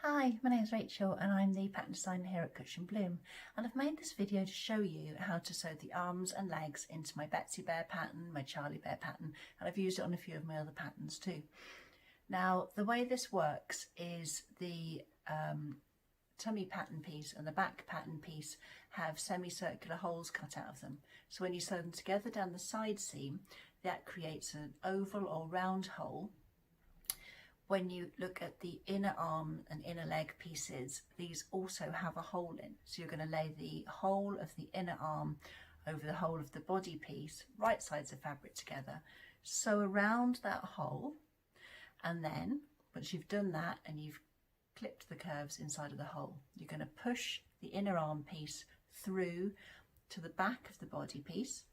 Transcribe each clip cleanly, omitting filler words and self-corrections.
Hi, my name is Rachel and I'm the pattern designer here at Cushion Bloom, and I've made this video to show you how to sew the arms and legs into my Betsy Bear pattern, my Charlie Bear pattern, and I've used it on a few of my other patterns too. Now the way this works is the tummy pattern piece and the back pattern piece have semicircular holes cut out of them, so when you sew them together down the side seam that creates an oval or round hole. When you look at the inner arm and inner leg pieces, these also have a hole in. So you're going to lay the whole of the inner arm over the whole of the body piece, right sides of fabric together, sew around that hole, and then once you've done that and you've clipped the curves inside of the hole, you're going to push the inner arm piece through to the back of the body piece,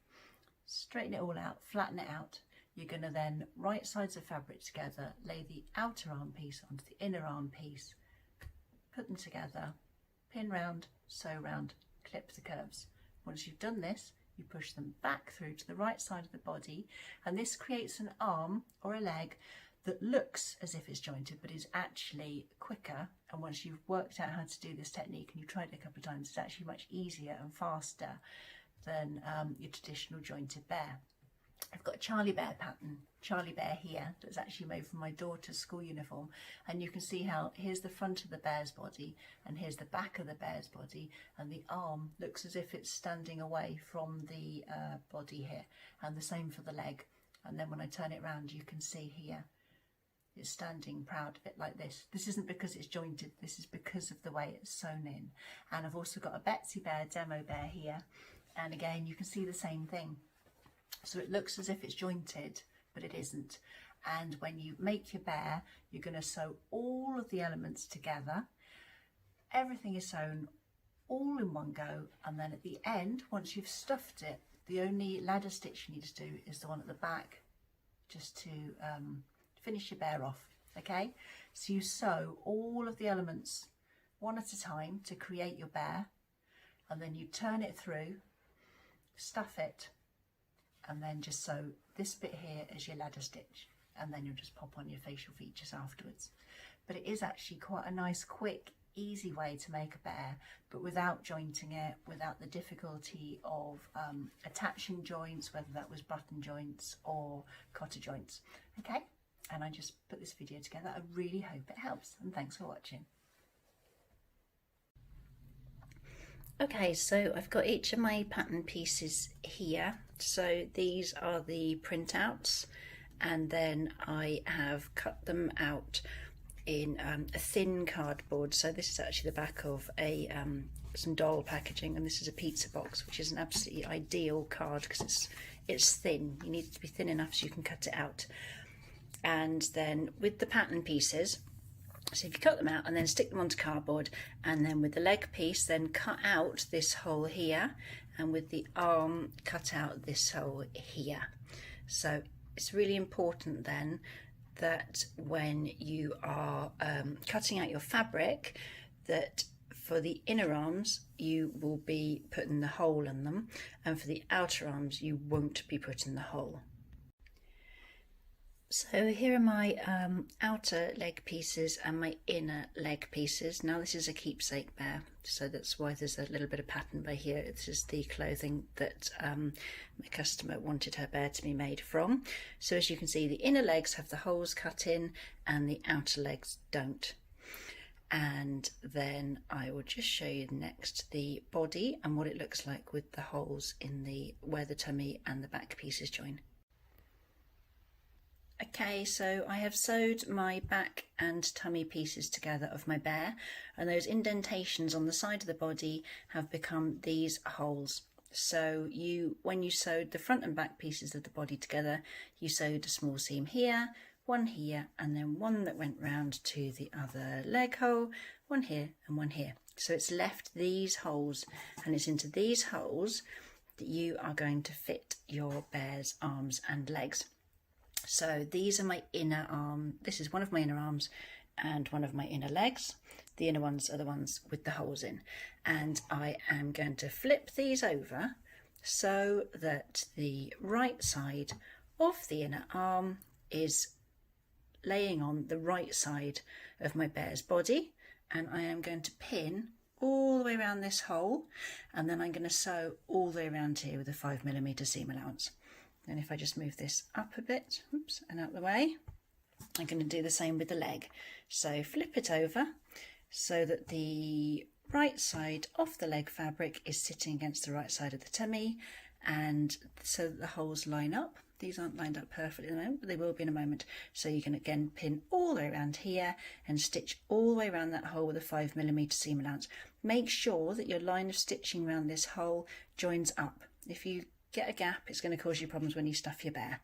straighten it all out, flatten it out. You're going to then right sides of fabric together, lay the outer arm piece onto the inner arm piece, put them together, pin round, sew round, clip the curves. Once you've done this, you push them back through to the right side of the body, and this creates an arm or a leg that looks as if it's jointed but is actually quicker. And once you've worked out how to do this technique and you've tried it a couple of times, it's actually much easier and faster than your traditional jointed bear. I've got a Charlie Bear pattern, Charlie Bear here, that's actually made from my daughter's school uniform, and you can see how here's the front of the bear's body and here's the back of the bear's body, and the arm looks as if it's standing away from the body here, and the same for the leg. And then when I turn it around, you can see here it's standing proud of it like this. This isn't because it's jointed, this is because of the way it's sewn in. And I've also got a Betsy Bear demo bear here, and again you can see the same thing. So it looks as if it's jointed, but it isn't. And when you make your bear, you're going to sew all of the elements together. Everything is sewn all in one go, and then at the end, once you've stuffed it, the only ladder stitch you need to do is the one at the back, just to finish your bear off. Okay, so you sew all of the elements one at a time to create your bear, and then you turn it through, stuff it, and then just sew this bit here as your ladder stitch, and then you'll just pop on your facial features afterwards. But it is actually quite a nice, quick, easy way to make a bear, but without jointing it, without the difficulty of attaching joints, whether that was button joints or cotter joints. Okay, and I just put this video together. I really hope it helps, and thanks for watching. Okay, so I've got each of my pattern pieces here. So these are the printouts, and then I have cut them out in a thin cardboard. So this is actually the back of a some doll packaging, and this is a pizza box, which is an absolutely ideal card because it's thin. You need it to be thin enough so you can cut it out. And then with the pattern pieces, so if you cut them out and then stick them onto cardboard, and then with the leg piece then cut out this hole here, and with the arm cut out this hole here. So it's really important then that when you are cutting out your fabric, that for the inner arms you will be putting the hole in them, and for the outer arms you won't be putting the hole. So here are my outer leg pieces and my inner leg pieces. Now this is a keepsake bear, so that's why there's a little bit of pattern by here. This is the clothing that my customer wanted her bear to be made from. So as you can see, the inner legs have the holes cut in and the outer legs don't. And then I will just show you next the body and what it looks like with the holes in the where the tummy and the back pieces join. Okay, so I have sewed my back and tummy pieces together of my bear, and those indentations on the side of the body have become these holes. So when you sewed the front and back pieces of the body together, you sewed a small seam here, one here, and then one that went round to the other leg hole, one here and one here. So it's left these holes, and it's into these holes that you are going to fit your bear's arms and legs. So these are my inner arm. This is one of my inner arms and one of my inner legs. The inner ones are the ones with the holes in. And I am going to flip these over so that the right side of the inner arm is laying on the right side of my bear's body, and I am going to pin all the way around this hole, and then I'm going to sew all the way around here with a 5mm seam allowance. And if I just move this up a bit, oops, and out the way, I'm going to do the same with the leg. So flip it over so that the right side of the leg fabric is sitting against the right side of the tummy, and so that the holes line up. These aren't lined up perfectly at the moment, but they will be in a moment. So you can again pin all the way around here and stitch all the way around that hole with a 5mm seam allowance. Make sure that your line of stitching around this hole joins up. If you get a gap, it's going to cause you problems when you stuff your bear.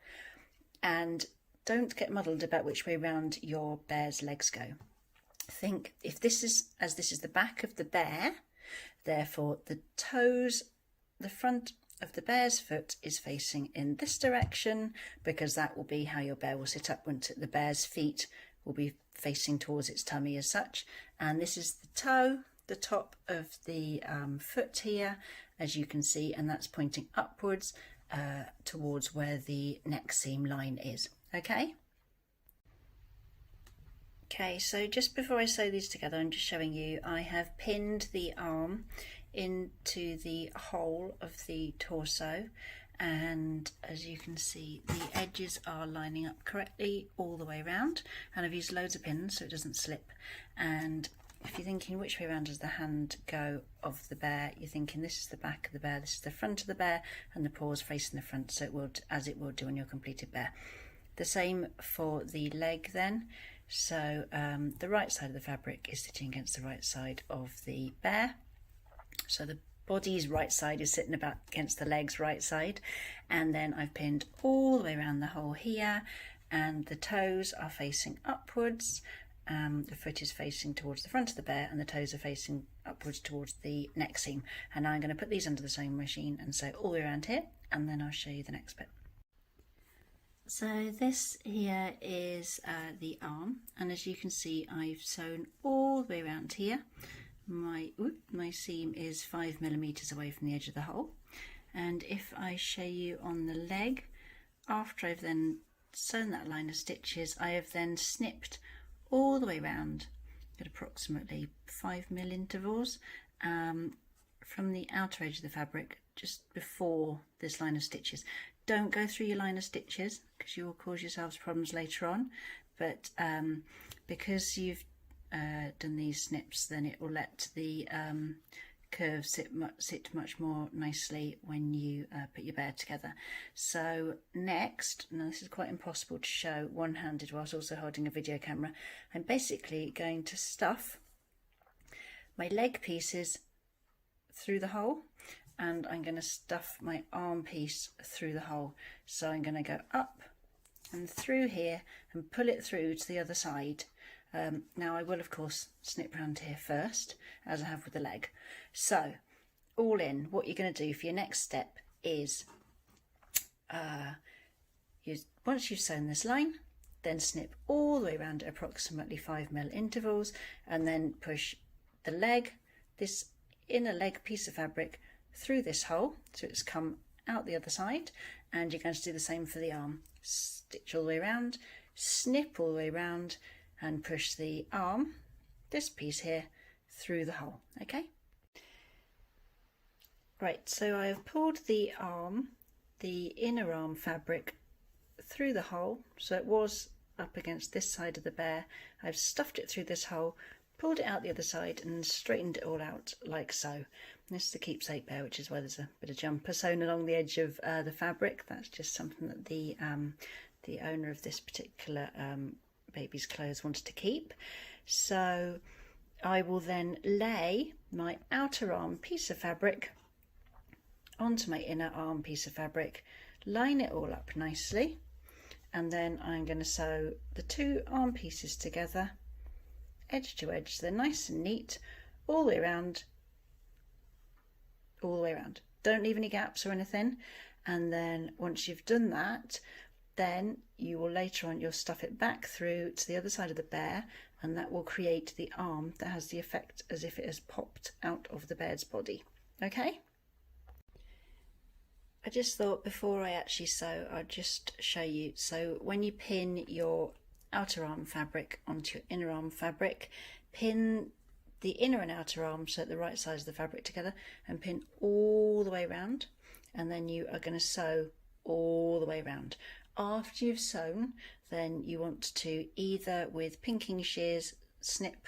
And don't get muddled about which way round your bear's legs go. Think, if this is, as this is the back of the bear, therefore the toes, the front of the bear's foot is facing in this direction, because that will be how your bear will sit up when the bear's feet will be facing towards its tummy as such. And this is the toe, the top of the foot here, as you can see, and that's pointing upwards towards where the neck seam line is. Okay, so just before I sew these together, I'm just showing you I have pinned the arm into the hole of the torso, and as you can see the edges are lining up correctly all the way around, and I've used loads of pins so it doesn't slip. And if you're thinking which way around does the hand go of the bear, you're thinking this is the back of the bear, this is the front of the bear, and the paws facing the front, so it will, as it will do on your completed bear. The same for the leg then. So the right side of the fabric is sitting against the right side of the bear. So the body's right side is sitting about against the leg's right side, and then I've pinned all the way around the hole here, and the toes are facing upwards. The foot is facing towards the front of the bear, and the toes are facing upwards towards the neck seam. And now I'm going to put these under the sewing machine and sew all the way around here, and then I'll show you the next bit. So this here is the arm, and as you can see I've sewn all the way around here. My seam is 5mm away from the edge of the hole, and if I show you on the leg, after I've then sewn that line of stitches, I have then snipped all the way around at approximately 5mm intervals from the outer edge of the fabric just before this line of stitches. Don't go through your line of stitches because you will cause yourselves problems later on, but because you've done these snips, then it will let the curve sit much more nicely when you put your bear together. So next, now this is quite impossible to show one-handed whilst also holding a video camera, I'm basically going to stuff my leg pieces through the hole, and I'm going to stuff my arm piece through the hole. So I'm going to go up and through here and pull it through to the other side. Now I will of course snip round here first, as I have with the leg. So all in, what you're going to do for your next step is once you've sewn this line, then snip all the way around at approximately 5mm intervals, and then push the leg, this inner leg piece of fabric, through this hole so it's come out the other side, and you're going to do the same for the arm. Stitch all the way around, snip all the way around, and push the arm, this piece here, through the hole. Okay, right, so I have pulled the arm, the inner arm fabric, through the hole, so it was up against this side of the bear. I've stuffed it through this hole, pulled it out the other side, and straightened it all out like so. This is the keepsake bear, which is where there's a bit of jumper sewn along the edge of the fabric. That's just something that the owner of this particular baby's clothes wanted to keep. So I will then lay my outer arm piece of fabric onto my inner arm piece of fabric, line it all up nicely, and then I'm going to sew the two arm pieces together, edge to edge, so they're nice and neat all the way around, all the way around. Don't leave any gaps or anything. And then once you've done that, then you will later on, you'll stuff it back through to the other side of the bear, and that will create the arm that has the effect as if it has popped out of the bear's body. Okay, I just thought before I actually sew, I'll just show you. So when you pin your outer arm fabric onto your inner arm fabric, pin the inner and outer arm, so the right sides of the fabric together, and pin all the way around, and then you are going to sew all the way around. After you've sewn, then you want to either with pinking shears snip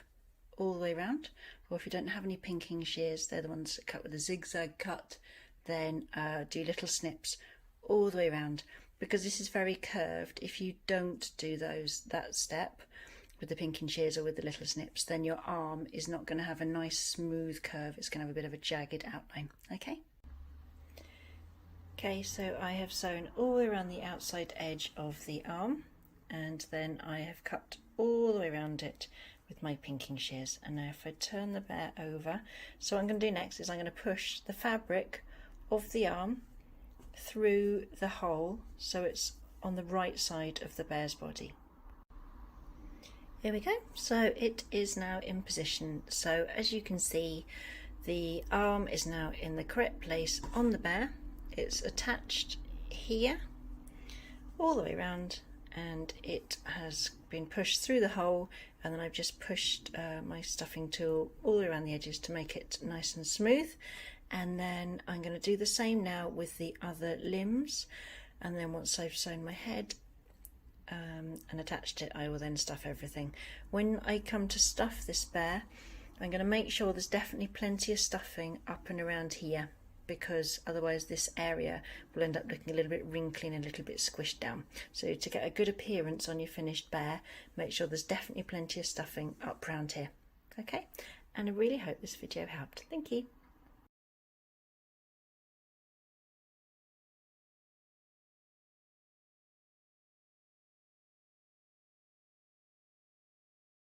all the way around, or if you don't have any pinking shears, they're the ones that cut with a zigzag cut, then do little snips all the way around. Because this is very curved, if you don't do that step with the pinking shears or with the little snips, then your arm is not going to have a nice smooth curve. It's going to have a bit of a jagged outline. Okay, so I have sewn all the way around the outside edge of the arm, and then I have cut all the way around it with my pinking shears. And now if I turn the bear over, so what I'm going to do next is I'm going to push the fabric of the arm through the hole so it's on the right side of the bear's body. Here we go, so it is now in position. So as you can see, the arm is now in the correct place on the bear. It's attached here all the way around, and it has been pushed through the hole, and then I've just pushed my stuffing tool all the way around the edges to make it nice and smooth. And then I'm going to do the same now with the other limbs, and then once I've sewn my head and attached it, I will then stuff everything. When I come to stuff this bear, I'm going to make sure there's definitely plenty of stuffing up and around here, because otherwise this area will end up looking a little bit wrinkly and a little bit squished down. So to get a good appearance on your finished bear, make sure there's definitely plenty of stuffing up around here. Okay, and I really hope this video helped. Thank you.